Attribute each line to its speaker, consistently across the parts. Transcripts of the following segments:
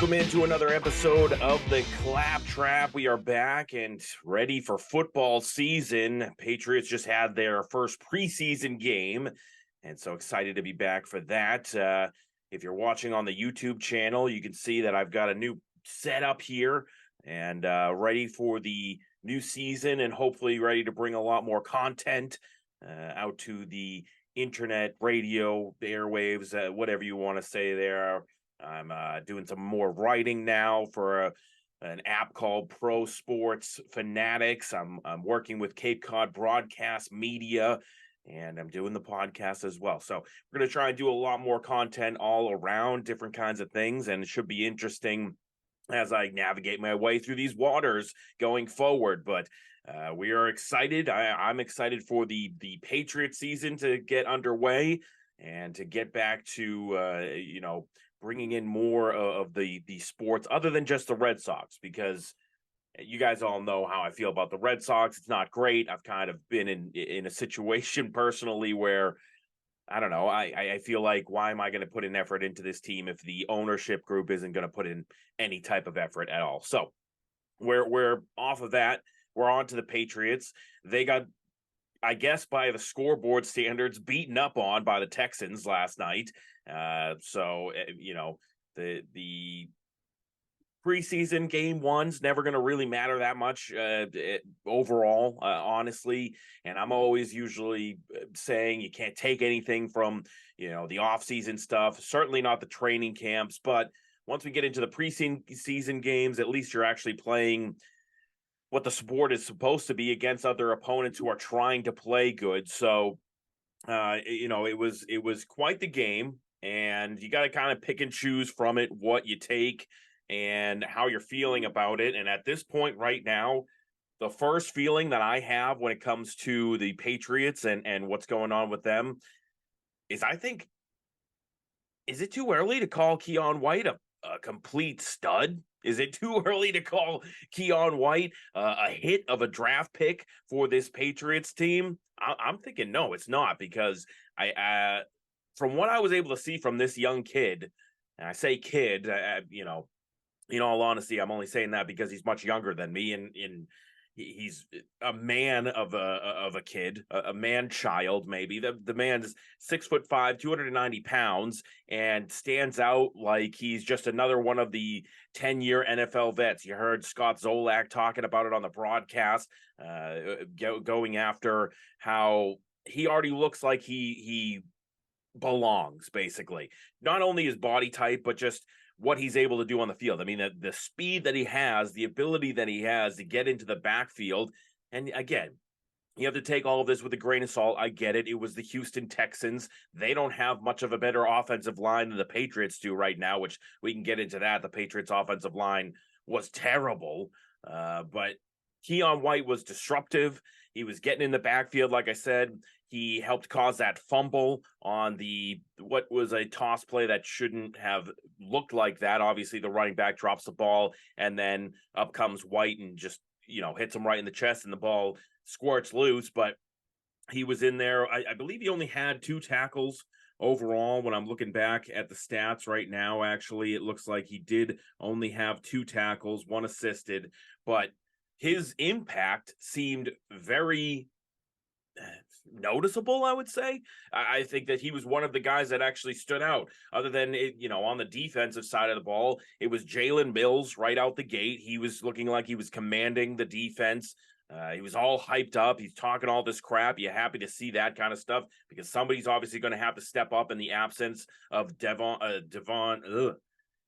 Speaker 1: Welcome into another episode of the Clapp Trap. We are back and ready for football season. Patriots just had their first preseason game, and so excited to be back for that. If you're watching on the YouTube channel, you can see that I've got a new setup here and ready for the new season and hopefully ready to bring a lot more content out to the internet, radio, the airwaves, whatever you want to say there. I'm doing some more writing now for an app called Pro Sports Fanatics. I'm working with Cape Cod Broadcast Media, and I'm doing the podcast as well. So we're going to try and do a lot more content all around, different kinds of things, and it should be interesting as I navigate my way through these waters going forward. But we are excited. I'm excited for the Patriots season to get underway and to get back to, bringing in more of the sports other than just the Red Sox, because you guys all know how I feel about the Red Sox. It's not great. I've kind of been in a situation personally where, I don't know, I feel like, why am I going to put an effort into this team if the ownership group isn't going to put in any type of effort at all? So we're off of that. We're on to the Patriots. They got, I guess, by the scoreboard standards, beaten up on by the Texans last night. The preseason game one's never going to really matter that much overall, honestly. And I'm always usually saying you can't take anything from, the off-season stuff, certainly not the training camps. But once we get into the preseason games, at least you're actually playing what the sport is supposed to be against other opponents who are trying to play good. So, it was quite the game, and you got to kind of pick and choose from it what you take and how you're feeling about it. And at this point right now, the first feeling that I have when it comes to the Patriots and what's going on with them is, I think, is it too early to call Keion White a complete stud? Is it too early to call Keion White a hit of a draft pick for this Patriots team? I'm thinking no, it's not, because from what I was able to see from this young kid, and I say kid, in all honesty, I'm only saying that because he's much younger than me, and he's a man of a kid, a man child, maybe. The man's 6'5", 290 pounds, and stands out like he's just another one of the 10-year NFL vets. You heard Scott Zolak talking about it on the broadcast, going after how he already looks like he belongs, basically. Not only his body type, but just what he's able to do on the field. I mean, the speed that he has, the ability that he has to get into the backfield. And again, you have to take all of this with a grain of salt. I get it. It was the Houston Texans. They don't have much of a better offensive line than the Patriots do right now, which we can get into that. The Patriots offensive line was terrible, but Keion White was disruptive. He was getting in the backfield, like I said. He helped cause that fumble on what was a toss play that shouldn't have looked like that. Obviously, the running back drops the ball, and then up comes White and just, hits him right in the chest, and the ball squirts loose. But he was in there. I believe he only had 2 tackles overall. When I'm looking back at the stats right now, actually, it looks like he did only have 2 tackles, 1 assisted. But his impact seemed very noticeable, I would say. I think that he was one of the guys that actually stood out. Other than on the defensive side of the ball, it was Jalen Mills right out the gate. He was looking like he was commanding the defense. He was all hyped up. He's talking all this crap. You're happy to see that kind of stuff, because somebody's obviously going to have to step up in the absence of Devin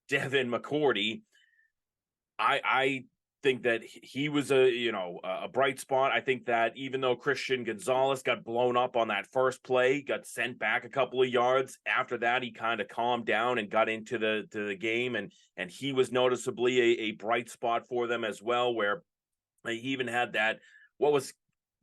Speaker 1: McCourty. I think that he was a bright spot. I think that even though Christian Gonzalez got blown up on that first play, got sent back a couple of yards, after that he kind of calmed down and got into the game, and he was noticeably a bright spot for them as well, where he even had that what was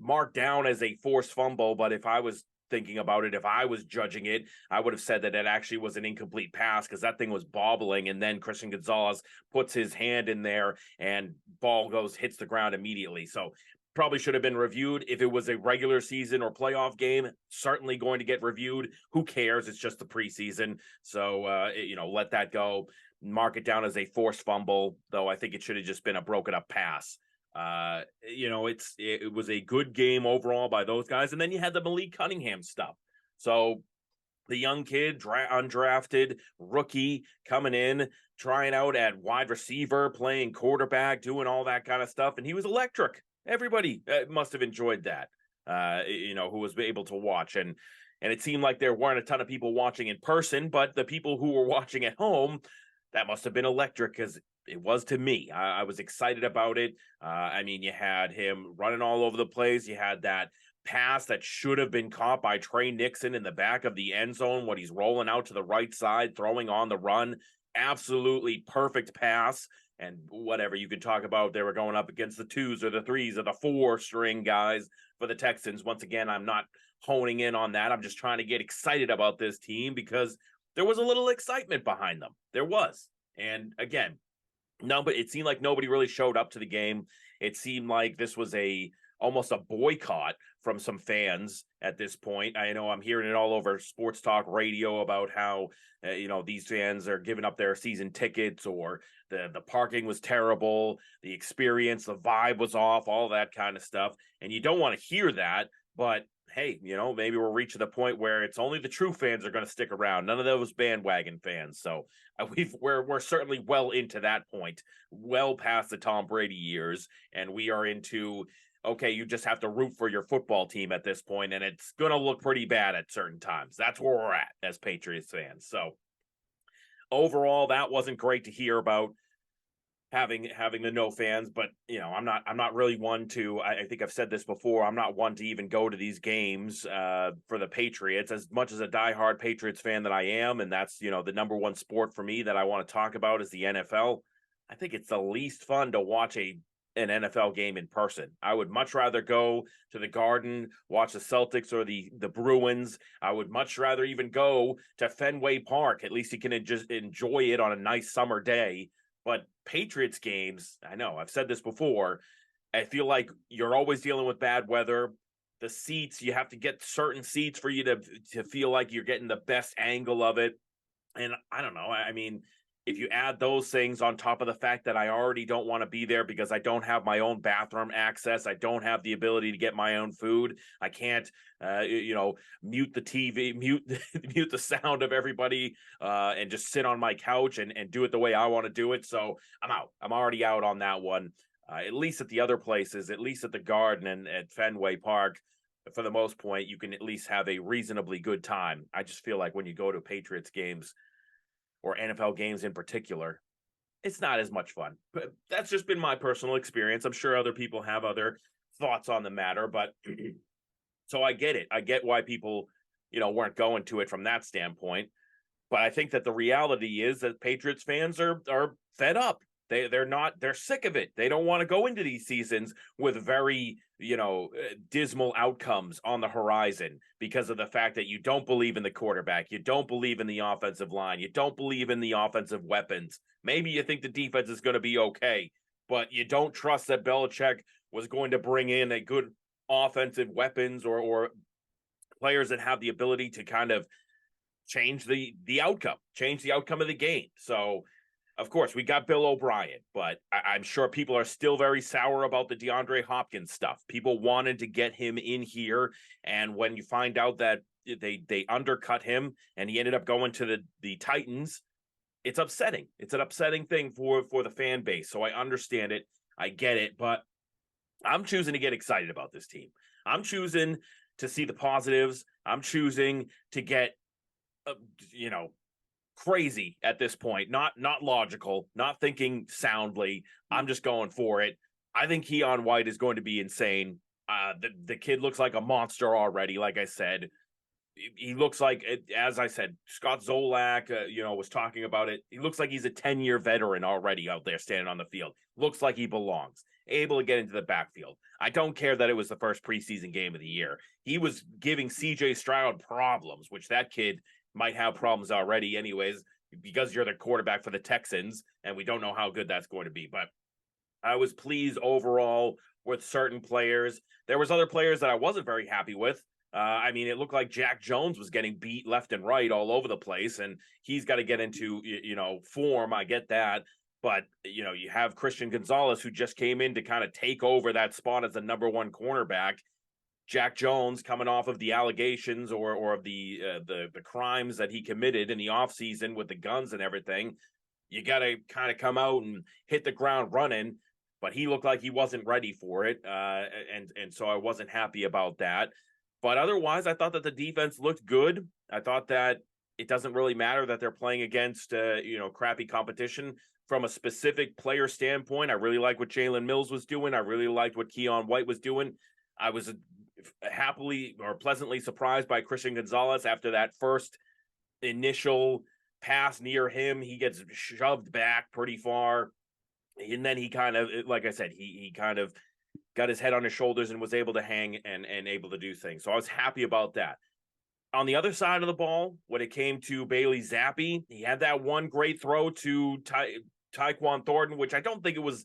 Speaker 1: marked down as a forced fumble, but if I was thinking about it, if I was judging it, I would have said that it actually was an incomplete pass, because that thing was bobbling, and then Christian Gonzalez puts his hand in there and ball hits the ground immediately. So probably should have been reviewed. If it was a regular season or playoff game, certainly going to get reviewed. Who cares? It's just the preseason. So, let that go. mark it down as a forced fumble, though I think it should have just been a broken up pass. It was a good game overall by those guys. And then you had the Malik Cunningham stuff. So the young kid, undrafted rookie coming in, trying out at wide receiver, playing quarterback, doing all that kind of stuff. And he was electric. Everybody must have enjoyed that, who was able to watch. And it seemed like there weren't a ton of people watching in person, but the people who were watching at home, that must have been electric, because it was to me. I was excited about it. You had him running all over the place. You had that pass that should have been caught by Trey Nixon in the back of the end zone when he's rolling out to the right side, throwing on the run. Absolutely perfect pass. And whatever you could talk about, they were going up against the 2s or the 3s or the 4-string guys for the Texans. Once again, I'm not honing in on that. I'm just trying to get excited about this team because there was a little excitement behind them. There was. And again, but it seemed like nobody really showed up to the game. It seemed like this was almost a boycott from some fans at this point. I know I'm hearing it all over sports talk radio about how, these fans are giving up their season tickets, or the parking was terrible, the experience, the vibe was off, all that kind of stuff. And you don't want to hear that, but hey, maybe we're reaching the point where it's only the true fans are going to stick around. None of those bandwagon fans. So we're certainly well into that point, well past the Tom Brady years, and we are into, okay, you just have to root for your football team at this point, and it's going to look pretty bad at certain times. That's where we're at as Patriots fans. So overall, that wasn't great to hear about, having the no fans, but I'm not really one to, I think I've said this before, I'm not one to even go to these games for the Patriots, as much as a diehard Patriots fan that I am, and that's the number one sport for me that I want to talk about is the NFL. I think it's the least fun to watch an NFL game in person. I would much rather go to the Garden, watch the Celtics or the Bruins. I would much rather even go to Fenway Park. At least you can just enjoy it on a nice summer day. But Patriots games, I know, I've said this before, I feel like you're always dealing with bad weather. The seats, you have to get certain seats for you to feel like you're getting the best angle of it. And I don't know, if you add those things on top of the fact that I already don't want to be there because I don't have my own bathroom access, I don't have the ability to get my own food, I can't, mute the TV, mute the sound of everybody, and just sit on my couch and do it the way I want to do it. So I'm out. I'm already out on that one. At least at the other places, at least at the Garden and at Fenway Park, for the most part, you can at least have a reasonably good time. I just feel like when you go to Patriots games, or NFL games in particular, it's not as much fun. But that's just been my personal experience. I'm sure other people have other thoughts on the matter, but so I get it. I get why people, weren't going to it from that standpoint. But I think that the reality is that Patriots fans are fed up. They're sick of it. They don't want to go into these seasons with very, dismal outcomes on the horizon because of the fact that you don't believe in the quarterback. You don't believe in the offensive line. You don't believe in the offensive weapons. Maybe you think the defense is going to be okay, but you don't trust that Belichick was going to bring in a good offensive weapons or players that have the ability to kind of change the outcome of the game. So, of course, we got Bill O'Brien, but I'm sure people are still very sour about the DeAndre Hopkins stuff. People wanted to get him in here, and when you find out that they undercut him and he ended up going to the Titans, it's upsetting. It's an upsetting thing for the fan base. So I understand it. I get it, but I'm choosing to get excited about this team. I'm choosing to see the positives. I'm choosing to get, crazy at this point, not logical, not thinking soundly. I'm just going for it. I think Keion White is going to be insane. The kid looks like a monster already. Like I said, he looks like, as I said, Scott Zolak, was talking about it. He looks like he's a 10-year veteran already out there standing on the field. Looks like he belongs, able to get into the backfield. I don't care that it was the first preseason game of the year. He was giving CJ Stroud problems, which that kid might have problems already anyways, because you're the quarterback for the Texans, and we don't know how good that's going to be. But I was pleased overall with certain players. There was other players that I wasn't very happy with. I mean, it looked like Jack Jones was getting beat left and right all over the place, and he's got to get into, form. I get that. But, you have Christian Gonzalez, who just came in to kind of take over that spot as the number one cornerback. Jack Jones coming off of the allegations or of the crimes that he committed in the offseason with the guns and everything. You got to kind of come out and hit the ground running, but he looked like he wasn't ready for it. And so I wasn't happy about that. But otherwise, I thought that the defense looked good. I thought that it doesn't really matter that they're playing against, crappy competition. From a specific player standpoint, I really like what Jalen Mills was doing. I really liked what Keon White was doing. I was happily or pleasantly surprised by Christian Gonzalez after that first initial pass near him. He gets shoved back pretty far. And then he kind of, like I said, he kind of got his head on his shoulders and was able to hang and able to do things. So I was happy about that. On the other side of the ball, when it came to Bailey Zappi, he had that one great throw to Tyquan Thornton, which I don't think it was.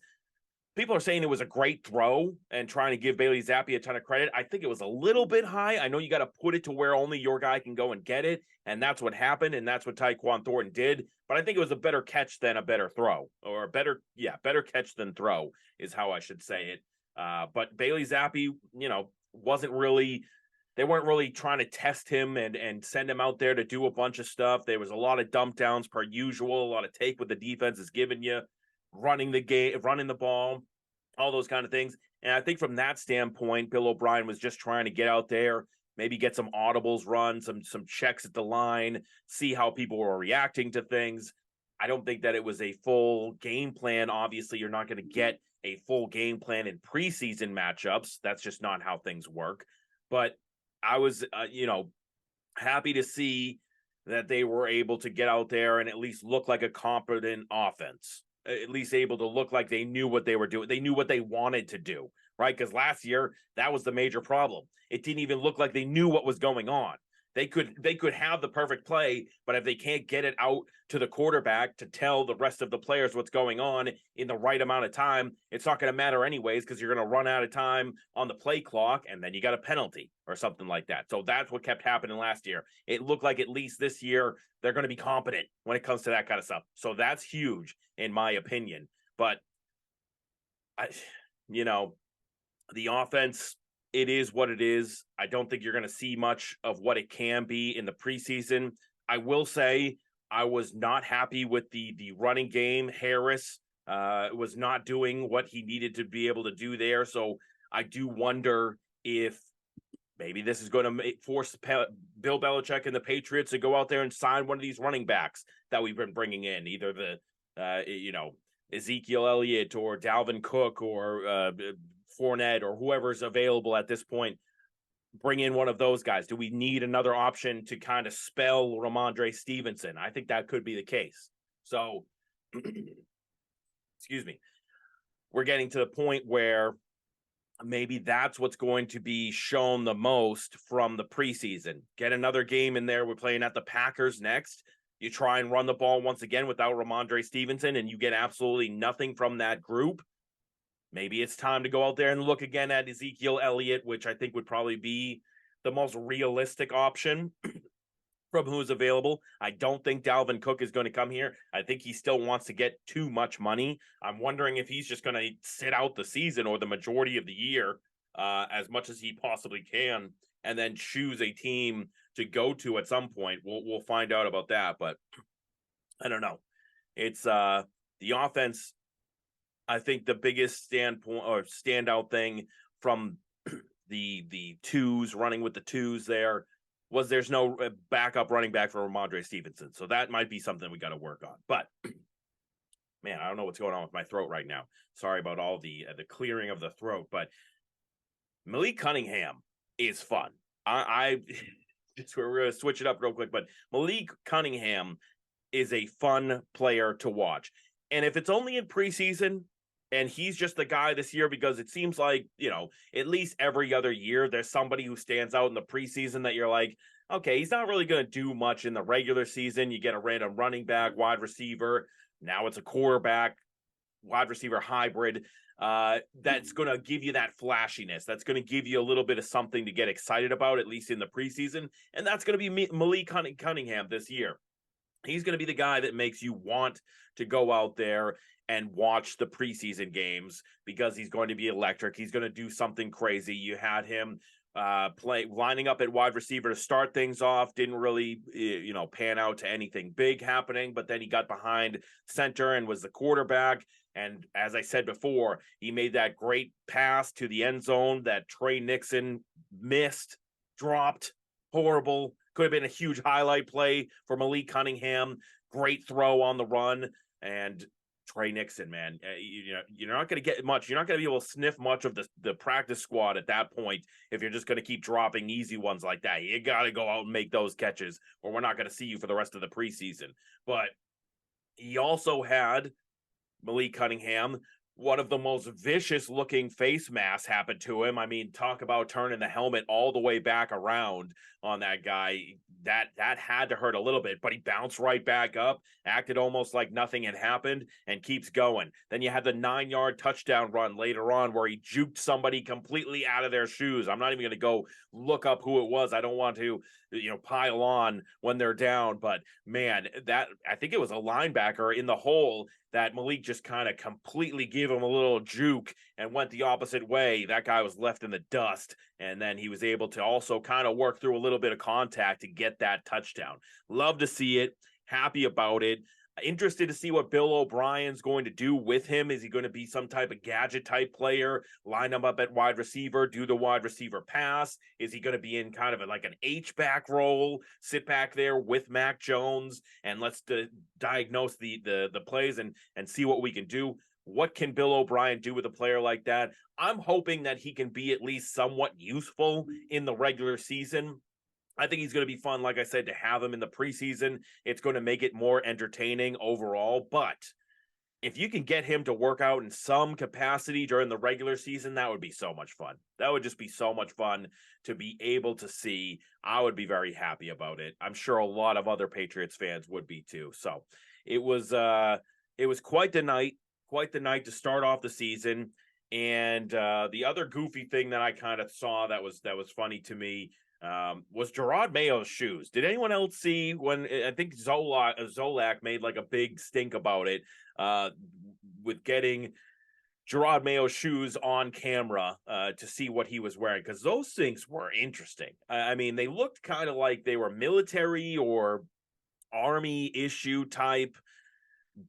Speaker 1: People are saying it was a great throw and trying to give Bailey Zappi a ton of credit. I think it was a little bit high. I know you got to put it to where only your guy can go and get it, and that's what happened, and that's what Tyquan Thornton did. But I think it was a better catch than a better throw, or better catch than throw is how I should say it. But Bailey Zappi, wasn't really. They weren't really trying to test him and send him out there to do a bunch of stuff. There was a lot of dump downs per usual, a lot of take what the defense is giving you, running the game, running the ball, all those kind of things. And I think from that standpoint, Bill O'Brien was just trying to get out there, maybe get some audibles run, some checks at the line, see how people were reacting to things. I don't think that it was a full game plan. Obviously, you're not going to get a full game plan in preseason matchups. That's just not how things work. But I was, happy to see that they were able to get out there and at least look like a competent offense, at least able to look like they knew what they were doing. They knew what they wanted to do, right? Because last year, that was the major problem. It didn't even look like they knew what was going on. They could have the perfect play, but if they can't get it out to the quarterback to tell the rest of the players what's going on in the right amount of time, it's not going to matter anyways, because you're going to run out of time on the play clock, and then you got a penalty or something like that. So that's what kept happening last year. It looked like at least this year they're going to be competent when it comes to that kind of stuff. So that's huge in my opinion. But the offense, it is what it is. I don't think you're going to see much of what it can be in the preseason. I will say I was not happy with the running game. Harris was not doing what he needed to be able to do there. So I do wonder if maybe this is going to force Bill Belichick and the Patriots to go out there and sign one of these running backs that we've been bringing in, either the, Ezekiel Elliott or Dalvin Cook or Fournette or whoever's available at this point. Bring in one of those guys. Do we need another option to kind of spell Ramondre Stevenson? I think that could be the case. So, excuse me. We're getting to the point where maybe that's what's going to be shown the most from the preseason. Get another game in there. We're playing at the Packers next. You try and run the ball once again without Ramondre Stevenson, and you get absolutely nothing from that group. Maybe it's time to go out there and look again at Ezekiel Elliott, which I think would probably be the most realistic option from who's available. I don't think Dalvin Cook is going to come here. I think he still wants to get too much money. I'm wondering if he's just going to sit out the season or the majority of the year as much as he possibly can, and then choose a team to go to at some point. We'll find out about that, but I don't know. It's the offense. I think the biggest standout thing from the twos, running with the twos there, was there's no backup running back for Ramondre Stevenson. So that might be something we got to work on. But man, I don't know what's going on with my throat right now. Sorry about all the clearing of the throat. But Malik Cunningham is fun. I we're going to switch it up real quick. But Malik Cunningham is a fun player to watch. And if it's only in preseason, and he's just the guy this year, because it seems like, at least every other year, there's somebody who stands out in the preseason that you're like, okay, he's not really going to do much in the regular season. You get a random running back, wide receiver. Now it's a quarterback. wide receiver hybrid that's going to give you that flashiness. That's going to give you a little bit of something to get excited about, at least in the preseason. And that's going to be Malik Cunningham this year. He's going to be the guy that makes you want to go out there and watch the preseason games because he's going to be electric. He's going to do something crazy. You had him lining up at wide receiver to start things off. Didn't really, pan out to anything big happening, but then he got behind center and was the quarterback. And as I said before, he made that great pass to the end zone that Trey Nixon missed, dropped, horrible. Could have been a huge highlight play for Malik Cunningham. Great throw on the run. And Trey Nixon, man, you're not going to get much. You're not going to be able to sniff much of the practice squad at that point if you're just going to keep dropping easy ones like that. You got to go out and make those catches, or we're not going to see you for the rest of the preseason. But he also had Malik Cunningham, one of the most vicious looking face masks happened to him. I mean, talk about turning the helmet all the way back around on that guy. That had to hurt a little bit, but he bounced right back up, acted almost like nothing had happened, and keeps going. Then you had the 9-yard touchdown run later on where he juked somebody completely out of their shoes. I'm not even going to go look up who it was. I don't want to, pile on when they're down, but man, I think it was a linebacker in the hole that Malik just kind of completely gave him a little juke and went the opposite way. That guy was left in the dust, and then he was able to also kind of work through a little bit of contact to get that touchdown. Love to see it. Happy about it. Interested to see what Bill O'Brien's going to do with him. Is he going to be some type of gadget type player, line him up at wide receiver, do the wide receiver pass? Is he going to be in kind of like an H-back role, sit back there with Mac Jones, and let's diagnose the plays and see what we can do? What can Bill O'Brien do with a player like that? I'm hoping that he can be at least somewhat useful in the regular season. I think he's going to be fun, like I said, to have him in the preseason. It's going to make it more entertaining overall. But if you can get him to work out in some capacity during the regular season, that would be so much fun. That would just be so much fun to be able to see. I would be very happy about it. I'm sure a lot of other Patriots fans would be too. So it was quite the night to start off the season. And the other goofy thing that I kind of saw that was funny to me was Gerard Mayo's shoes. Did anyone else see when I think Zolak made like a big stink about it with getting Gerard Mayo's shoes on camera to see what he was wearing? Because those things were interesting. I mean, they looked kind of like they were military or army issue type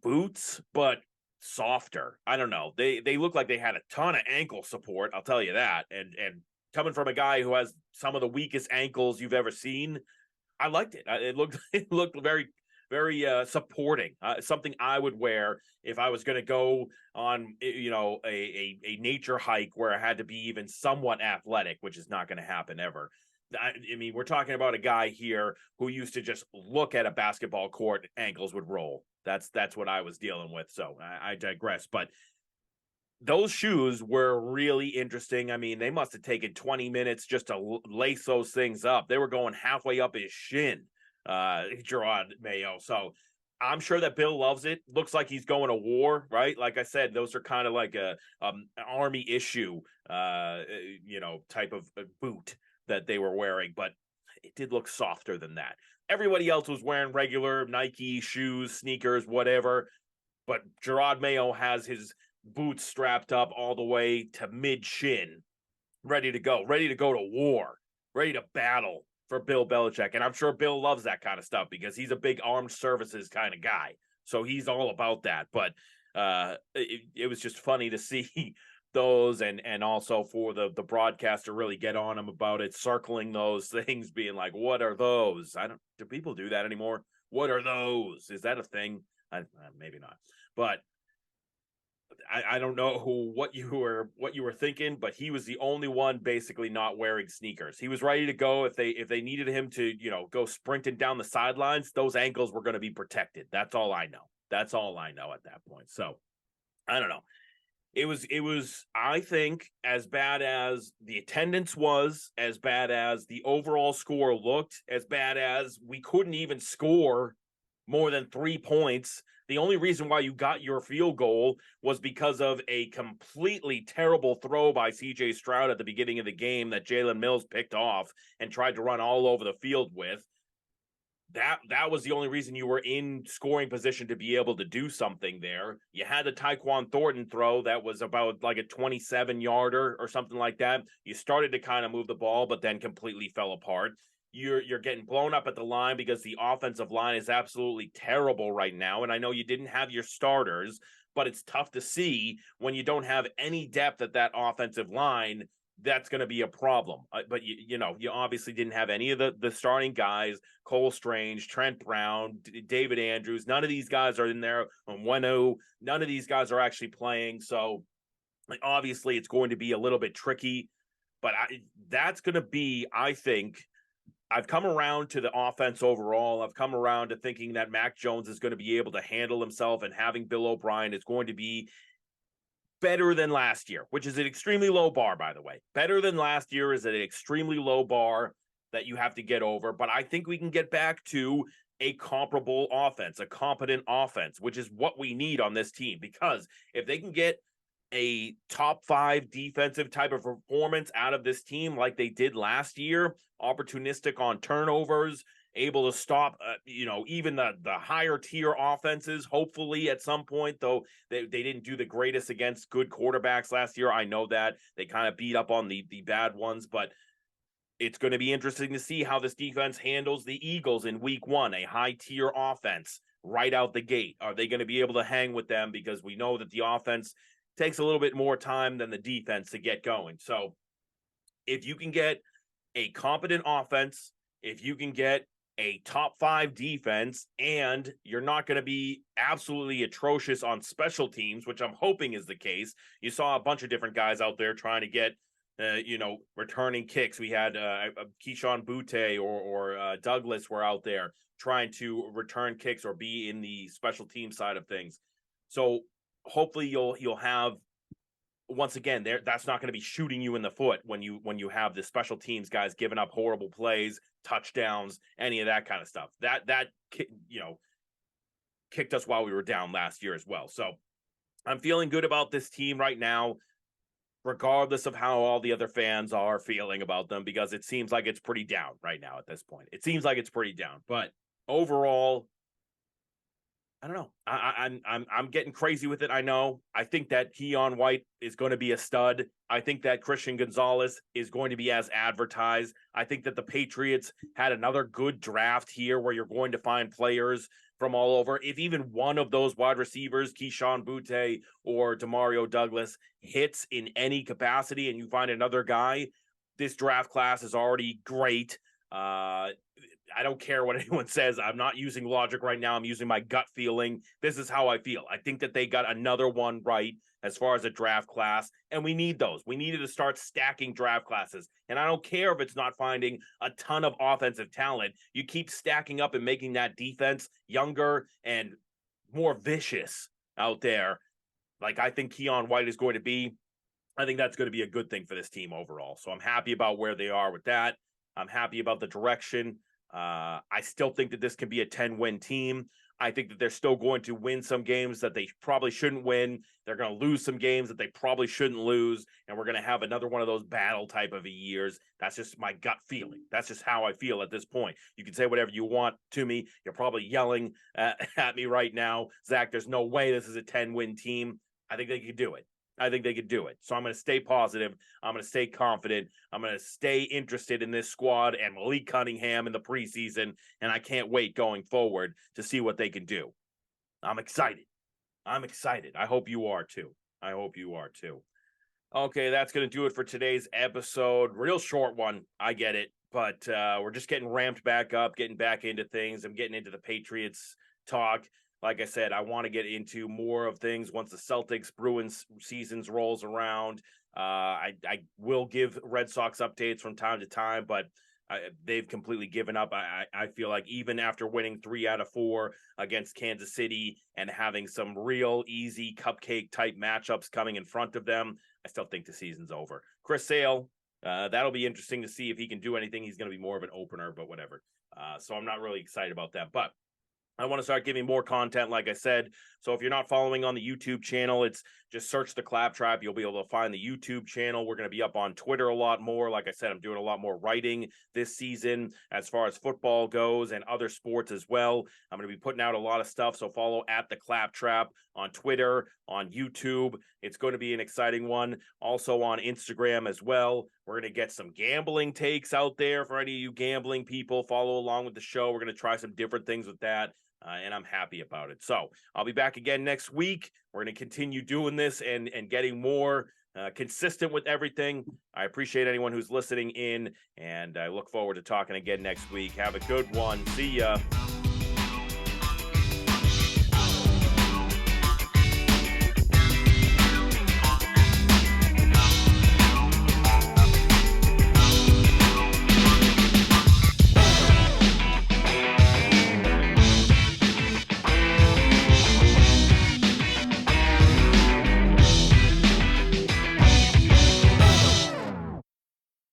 Speaker 1: boots, but softer. I don't know. They look like they had a ton of ankle support, I'll tell you that. And coming from a guy who has some of the weakest ankles you've ever seen, I liked it. It looked very, very supporting. Something I would wear if I was going to go on, a nature hike where I had to be even somewhat athletic, which is not going to happen ever. I mean, we're talking about a guy here who used to just look at a basketball court, ankles would roll. That's what I was dealing with. So I digress. But those shoes were really interesting. I mean, they must have taken 20 minutes just to lace those things up. They were going halfway up his shin, Gerard Mayo. So I'm sure that Bill loves it. Looks like he's going to war, right? Like I said, those are kind of like a army issue, type of boot that they were wearing, but it did look softer than that. Everybody else was wearing regular Nike shoes, sneakers, whatever, but Gerard Mayo has his boots strapped up all the way to mid-shin, ready to go to war, ready to battle for Bill Belichick. And I'm sure Bill loves that kind of stuff because he's a big armed services kind of guy. So he's all about that. But it was just funny to see those and also for the broadcast to really get on him about it, circling those things, being like, what are those? Do people do that anymore? What are those? Is that a thing? Maybe not. But I don't know what you were thinking, but he was the only one basically not wearing sneakers. He was ready to go if they needed him to, go sprinting down the sidelines. Those ankles were going to be protected. That's all I know. That's all I know at that point. So I don't know. It was, I think, as bad as the attendance was, as bad as the overall score looked, as bad as we couldn't even score more than 3 points The only reason why you got your field goal was because of a completely terrible throw by CJ Stroud at the beginning of the game that Jalen Mills picked off and tried to run all over the field with. That was the only reason you were in scoring position to be able to do something there. You had the Tyquan Thornton throw that was about like a 27-yarder or something like that. You started to kind of move the ball, but then completely fell apart. You're getting blown up at the line because the offensive line is absolutely terrible right now. And I know you didn't have your starters, but it's tough to see when you don't have any depth at that offensive line. That's going to be a problem. But you obviously didn't have any of the starting guys. Cole Strange, Trent Brown, David Andrews. None of these guys are in there. Wenu, none of these guys are actually playing. So obviously it's going to be a little bit tricky. But that's going to be, I think, I've come around to the offense overall. I've come around to thinking that Mac Jones is going to be able to handle himself, and having Bill O'Brien is going to be better than last year, which is an extremely low bar, by the way. Better than last year is an extremely low bar that you have to get over. But I think we can get back to a comparable offense, a competent offense, which is what we need on this team. Because if they can get a top 5 defensive type of performance out of this team like they did last year, opportunistic on turnovers, able to stop, even the higher tier offenses, hopefully at some point, though they didn't do the greatest against good quarterbacks last year. I know that they kind of beat up on the bad ones, but it's going to be interesting to see how this defense handles the Eagles in week 1, a high tier offense right out the gate. Are they going to be able to hang with them? Because we know that the offense takes a little bit more time than the defense to get going. So if you can get a competent offense, if you can get a top 5 defense, and you're not going to be absolutely atrocious on special teams, which I'm hoping is the case. You saw a bunch of different guys out there trying to get, returning kicks. We had Keyshawn Butte or Douglas were out there trying to return kicks or be in the special team side of things. So hopefully you'll have, once again, that's not going to be shooting you in the foot when you have the special teams guys giving up horrible plays, touchdowns, any of that kind of stuff. That kicked us while we were down last year as well. So I'm feeling good about this team right now, regardless of how all the other fans are feeling about them, because it seems like it's pretty down right now at this point. It seems like it's pretty down, but overall, I don't know. I'm getting crazy with it. I know. I think that Keon White is going to be a stud. I think that Christian Gonzalez is going to be as advertised. I think that the Patriots had another good draft here where you're going to find players from all over. If even one of those wide receivers, Keyshawn Butte or Demario Douglas, hits in any capacity and you find another guy, this draft class is already great. I don't care what anyone says. I'm not using logic right now. I'm using my gut feeling. This is how I feel. I think that they got another one right as far as a draft class, and we need those. We needed to start stacking draft classes, and I don't care if it's not finding a ton of offensive talent. You keep stacking up and making that defense younger and more vicious out there, like I think Keon White is going to be. I think that's going to be a good thing for this team overall. So I'm happy about where they are with that. I'm happy about the direction. I still think that this can be a 10-win team. I think that they're still going to win some games that they probably shouldn't win. They're going to lose some games that they probably shouldn't lose. And we're going to have another one of those battle type of years. That's just my gut feeling. That's just how I feel at this point. You can say whatever you want to me. You're probably yelling at me right now. Zach, there's no way this is a 10-win team. I think they could do it. I think they could do it. So I'm going to stay positive. I'm going to stay confident. I'm going to stay interested in this squad and Malik Cunningham in the preseason. And I can't wait going forward to see what they can do. I'm excited. I hope you are too. Okay, that's going to do it for today's episode. Real short one. I get it. But we're just getting ramped back up, getting back into things. I'm getting into the Patriots talk. Like I said, I want to get into more of things once the Celtics Bruins seasons rolls around. I will give Red Sox updates from time to time, but they've completely given up. I feel like even after winning 3 out of 4 against Kansas City and having some real easy cupcake type matchups coming in front of them, I still think the season's over. Chris Sale, that'll be interesting to see if he can do anything. He's going to be more of an opener, but whatever. So I'm not really excited about that, but I want to start giving more content, like I said. So if you're not following on the YouTube channel, it's just search the Clapp Trap. You'll be able to find the YouTube channel. We're going to be up on Twitter a lot more. Like I said, I'm doing a lot more writing this season as far as football goes and other sports as well. I'm going to be putting out a lot of stuff. So follow at the Clapp Trap on Twitter, on YouTube. It's going to be an exciting one. Also on Instagram as well. We're going to get some gambling takes out there for any of you gambling people. Follow along with the show. We're going to try some different things with that. And I'm happy about it. So I'll be back again next week. We're going to continue doing this and getting more consistent with everything. I appreciate anyone who's listening in, and I look forward to talking again next week. Have a good one. See ya.